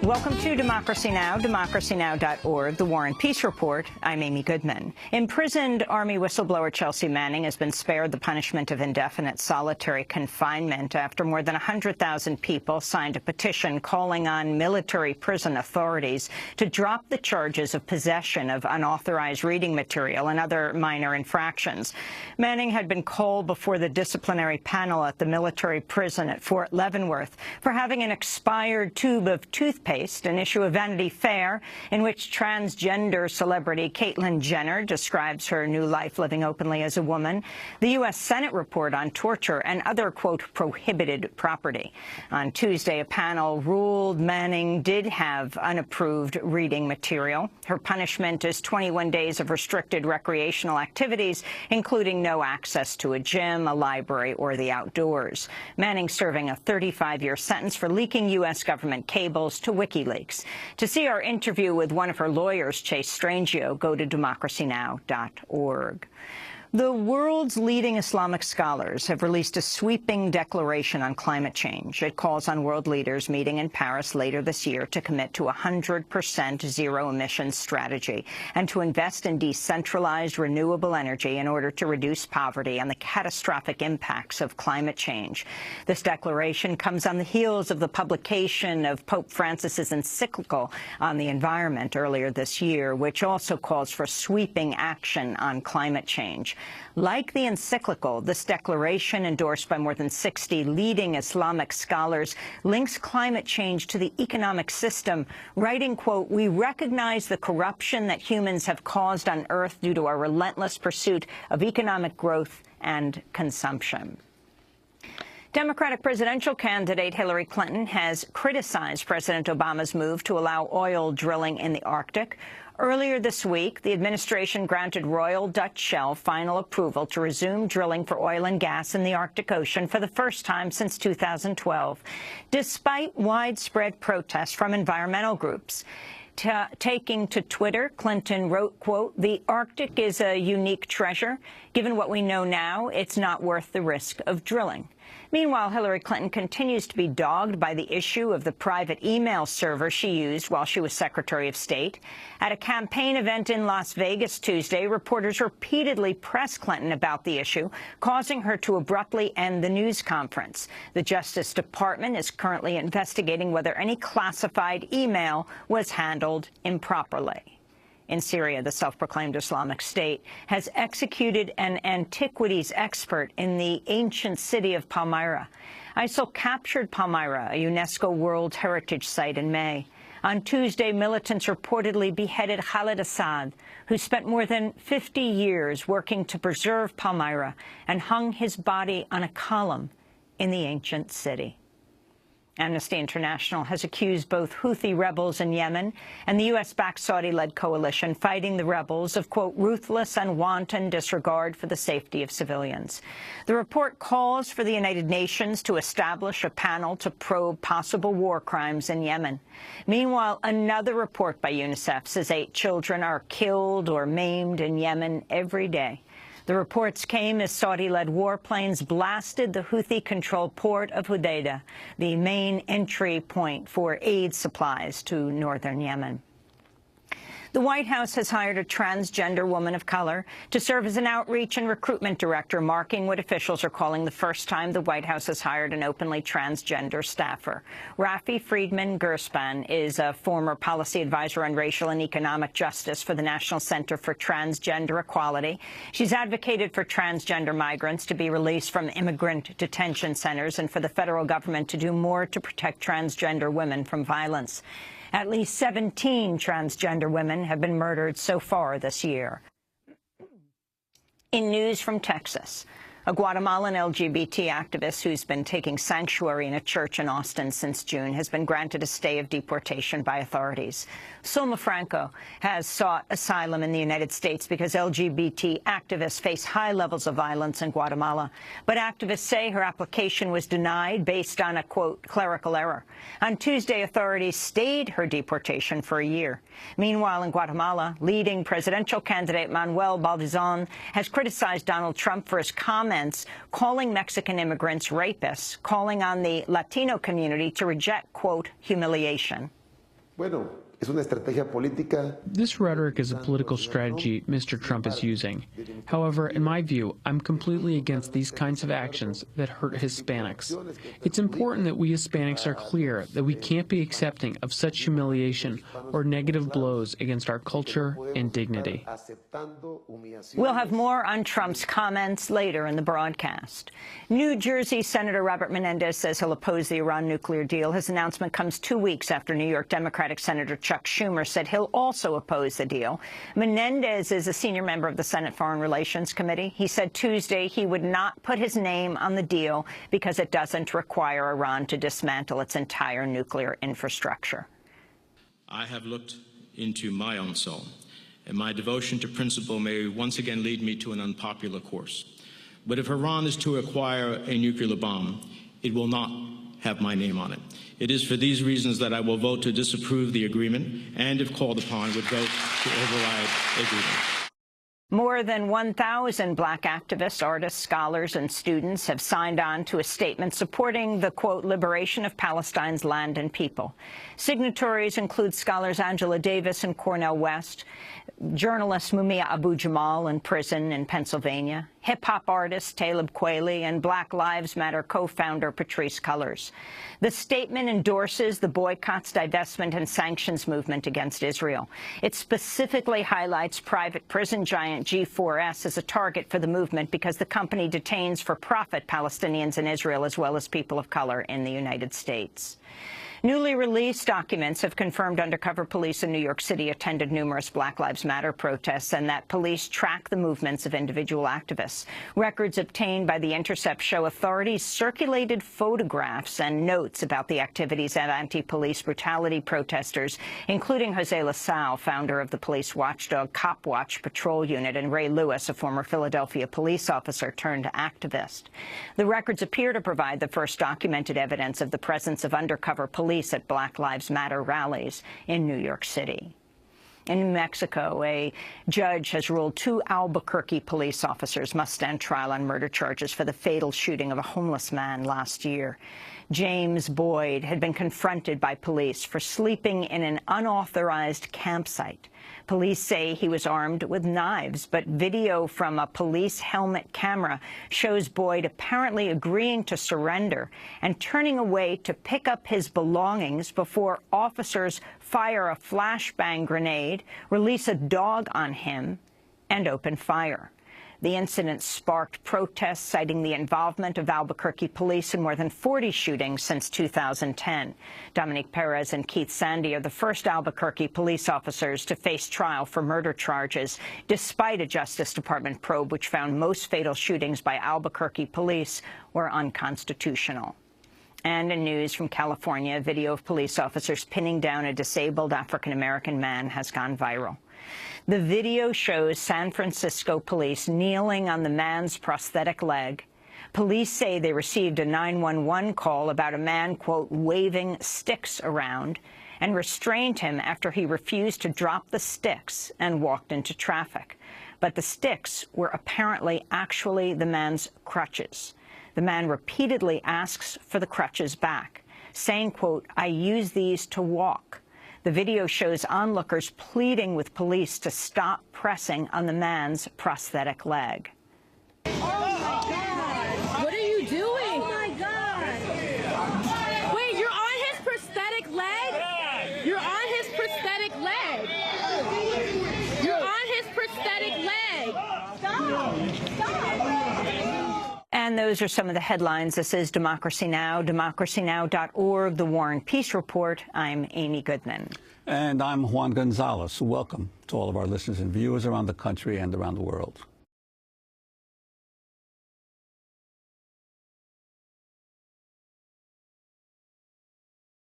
Welcome to Democracy Now!, democracynow.org, the War and Peace Report. I'm Amy Goodman. Imprisoned Army whistleblower Chelsea Manning has been spared the punishment of indefinite solitary confinement after more than 100,000 people signed a petition calling on military prison authorities to drop the charges of possession of unauthorized reading material and other minor infractions. Manning had been called before the disciplinary panel at the military prison at Fort Leavenworth for having an expired tube of toothpaste, an issue of Vanity Fair, in which transgender celebrity Caitlyn Jenner describes her new life living openly as a woman, the U.S. Senate report on torture, and other, quote, prohibited property. On Tuesday, a panel ruled Manning did have unapproved reading material. Her punishment is 21 days of restricted recreational activities, including no access to a gym, a library, or the outdoors. Manning serving a 35-year sentence for leaking U.S. government cables to WikiLeaks. To see our interview with one of her lawyers, Chase Strangio, go to democracynow.org. The world's leading Islamic scholars have released a sweeping declaration on climate change. It calls on world leaders meeting in Paris later this year to commit to a 100% zero-emissions strategy and to invest in decentralized renewable energy in order to reduce poverty and the catastrophic impacts of climate change. This declaration comes on the heels of the publication of Pope Francis's encyclical on the environment earlier this year, which also calls for sweeping action on climate change. Like the encyclical, this declaration, endorsed by more than 60 leading Islamic scholars, links climate change to the economic system, writing, quote, "We recognize the corruption that humans have caused on Earth due to our relentless pursuit of economic growth and consumption." Democratic presidential candidate Hillary Clinton has criticized President Obama's move to allow oil drilling in the Arctic. Earlier this week, the administration granted Royal Dutch Shell final approval to resume drilling for oil and gas in the Arctic Ocean for the first time since 2012, despite widespread protests from environmental groups. Taking to Twitter, Clinton wrote, quote, "The Arctic is a unique treasure. Given what we know now, it's not worth the risk of drilling." Meanwhile, Hillary Clinton continues to be dogged by the issue of the private email server she used while she was Secretary of State. At a campaign event in Las Vegas Tuesday, reporters repeatedly pressed Clinton about the issue, causing her to abruptly end the news conference. The Justice Department is currently investigating whether any classified email was handled improperly. In Syria, the self-proclaimed Islamic State has executed an antiquities expert in the ancient city of Palmyra. ISIL captured Palmyra, a UNESCO World Heritage Site, in May. On Tuesday, militants reportedly beheaded Khalid Assad, who spent more than 50 years working to preserve Palmyra, and hung his body on a column in the ancient city. Amnesty International has accused both Houthi rebels in Yemen and the U.S.-backed Saudi-led coalition fighting the rebels of, quote, ruthless and wanton disregard for the safety of civilians. The report calls for the United Nations to establish a panel to probe possible war crimes in Yemen. Meanwhile, another report by UNICEF says 8 children are killed or maimed in Yemen every day. The reports came as Saudi-led warplanes blasted the Houthi-controlled port of Hodeidah, the main entry point for aid supplies to northern Yemen. The White House has hired a transgender woman of color to serve as an outreach and recruitment director, marking what officials are calling the first time the White House has hired an openly transgender staffer. Rafi Friedman Gerspan is a former policy advisor on racial and economic justice for the National Center for Transgender Equality. She's advocated for transgender migrants to be released from immigrant detention centers and for the federal government to do more to protect transgender women from violence. At least 17 transgender women have been murdered so far this year. In news from Texas, a Guatemalan LGBT activist who's been taking sanctuary in a church in Austin since June has been granted a stay of deportation by authorities. Sulma Franco has sought asylum in the United States because LGBT activists face high levels of violence in Guatemala. But activists say her application was denied based on a, quote, clerical error. On Tuesday, authorities stayed her deportation for a year. Meanwhile, in Guatemala, leading presidential candidate Manuel Baldizon has criticized Donald Trump for his comments calling Mexican immigrants rapists, calling on the Latino community to reject, quote, humiliation. Bueno, es una estrategia política. This rhetoric is a political strategy Mr. Trump is using. However, in my view, I'm completely against these kinds of actions that hurt Hispanics. It's important that we Hispanics are clear that we can't be accepting of such humiliation or negative blows against our culture and dignity. We'll have more on Trump's comments later in the broadcast. New Jersey Senator Robert Menendez says he'll oppose the Iran nuclear deal. His announcement comes 2 weeks after New York Democratic Senator Chuck Schumer said he'll also oppose the deal. Menendez is a senior member of the Senate Foreign Relations Committee. He said Tuesday he would not put his name on the deal because it doesn't require Iran to dismantle its entire nuclear infrastructure. I have looked into my own soul, and my devotion to principle may once again lead me to an unpopular course. But if Iran is to acquire a nuclear bomb, it will not have my name on it. It is for these reasons that I will vote to disapprove the agreement and, if called upon, would vote to override the agreement. More than 1,000 black activists, artists, scholars, and students have signed on to a statement supporting the, quote, liberation of Palestine's land and people. Signatories include scholars Angela Davis and Cornel West, journalist Mumia Abu-Jamal in prison in Pennsylvania, hip-hop artist Talib Kweli, and Black Lives Matter co-founder Patrisse Cullors. The statement endorses the boycotts, divestment, and sanctions movement against Israel. It specifically highlights private prison giant G4S as a target for the movement because the company detains for-profit Palestinians in Israel as well as people of color in the United States. Newly released documents have confirmed undercover police in New York City attended numerous Black Lives Matter protests and that police track the movements of individual activists. Records obtained by The Intercept show authorities circulated photographs and notes about the activities of anti-police brutality protesters, including Jose LaSalle, founder of the police watchdog Cop Watch Patrol Unit, and Ray Lewis, a former Philadelphia police officer turned activist. The records appear to provide the first documented evidence of the presence of undercover police at Black Lives Matter rallies in New York City. In New Mexico, a judge has ruled 2 Albuquerque police officers must stand trial on murder charges for the fatal shooting of a homeless man last year. James Boyd had been confronted by police for sleeping in an unauthorized campsite. Police say he was armed with knives, but video from a police helmet camera shows Boyd apparently agreeing to surrender and turning away to pick up his belongings before officers fire a flashbang grenade, release a dog on him, and open fire. The incident sparked protests citing the involvement of Albuquerque police in more than 40 shootings since 2010. Dominique Perez and Keith Sandy are the first Albuquerque police officers to face trial for murder charges, despite a Justice Department probe which found most fatal shootings by Albuquerque police were unconstitutional. And in news from California, a video of police officers pinning down a disabled African-American man has gone viral. The video shows San Francisco police kneeling on the man's prosthetic leg. Police say they received a 911 call about a man, quote, waving sticks around, and restrained him after he refused to drop the sticks and walked into traffic. But the sticks were apparently actually the man's crutches. The man repeatedly asks for the crutches back, saying, quote, I use these to walk. The video shows onlookers pleading with police to stop pressing on the man's prosthetic leg. Oh, my God. What are you doing? Oh, my God. Wait, you're on his prosthetic leg? You're on his prosthetic leg. You're on his prosthetic leg. Stop. Stop. And those are some of the headlines. This is Democracy Now!, democracynow.org, The War and Peace Report. I'm Amy Goodman. And I'm Juan Gonzalez. Welcome to all of our listeners and viewers around the country and around the world.